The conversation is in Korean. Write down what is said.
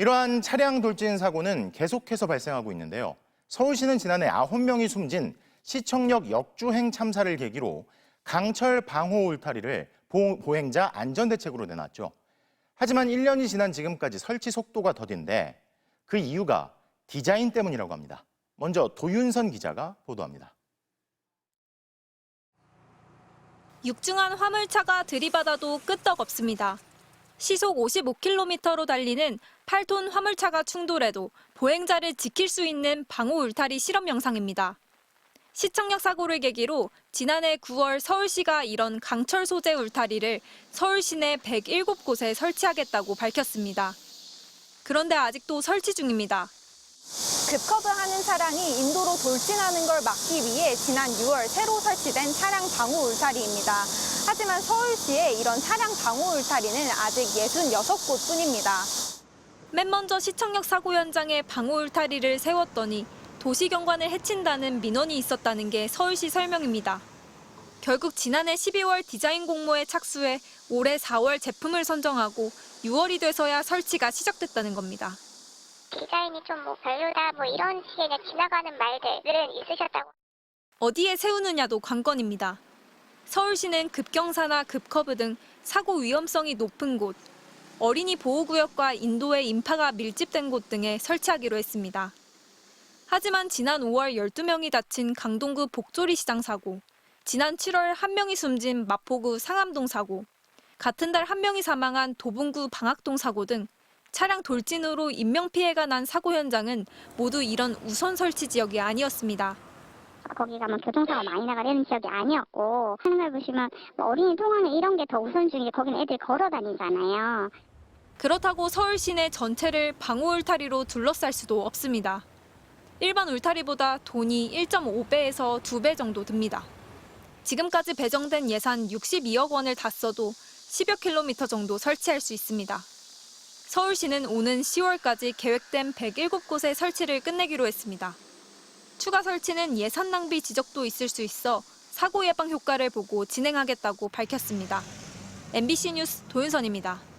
이러한 차량 돌진 사고는 계속해서 발생하고 있는데요. 서울시는 지난해 9명이 숨진 시청역 역주행 참사를 계기로 강철 방호 울타리를 보행자 안전대책으로 내놨죠. 하지만 1년이 지난 지금까지 설치 속도가 더딘데 그 이유가 디자인 때문이라고 합니다. 먼저 도윤선 기자가 보도합니다. 육중한 화물차가 들이받아도 끄떡없습니다. 시속 55km로 달리는 8톤 화물차가 충돌해도 보행자를 지킬 수 있는 방호 울타리 실험 영상입니다. 시청역 사고를 계기로 지난해 9월 서울시가 이런 강철 소재 울타리를 서울 시내 107곳에 설치하겠다고 밝혔습니다. 그런데 아직도 설치 중입니다. 급커브하는 차량이 인도로 돌진하는 걸 막기 위해 지난 6월 새로 설치된 차량 방호 울타리입니다. 하지만 서울시에 이런 차량 방호 울타리는 아직 66곳뿐입니다. 맨 먼저 시청역 사고 현장에 방호 울타리를 세웠더니 도시 경관을 해친다는 민원이 있었다는 게 서울시 설명입니다. 결국 지난해 12월 디자인 공모에 착수해 올해 4월 제품을 선정하고 6월이 돼서야 설치가 시작됐다는 겁니다. 디자인이 좀 별로다 이런 식의 지나가는 말들은 있으셨다고. 어디에 세우느냐도 관건입니다. 서울시는 급경사나 급커브 등 사고 위험성이 높은 곳, 어린이 보호구역과 인도의 인파가 밀집된 곳 등에 설치하기로 했습니다. 하지만 지난 5월 12명이 다친 강동구 복조리 시장 사고, 지난 7월 1명이 숨진 마포구 상암동 사고, 같은 달 1명이 사망한 도봉구 방학동 사고 등 차량 돌진으로 인명피해가 난 사고 현장은 모두 이런 우선 설치 지역이 아니었습니다. 거기가 교통사고 많이 나가는 지역이 아니었고 하는 걸 보시면 어린이 통학로 이런 게 더 우선순위인데 거기는 애들이 걸어 다니잖아요. 그렇다고 서울 시내 전체를 방호 울타리로 둘러쌀 수도 없습니다. 일반 울타리보다 돈이 1.5배에서 2배 정도 듭니다. 지금까지 배정된 예산 62억 원을 다 써도 10여 킬로미터 정도 설치할 수 있습니다. 서울시는 오는 10월까지 계획된 107곳의 설치를 끝내기로 했습니다. 추가 설치는 예산 낭비 지적도 있을 수 있어 사고 예방 효과를 보고 진행하겠다고 밝혔습니다. MBC 뉴스 도윤선입니다.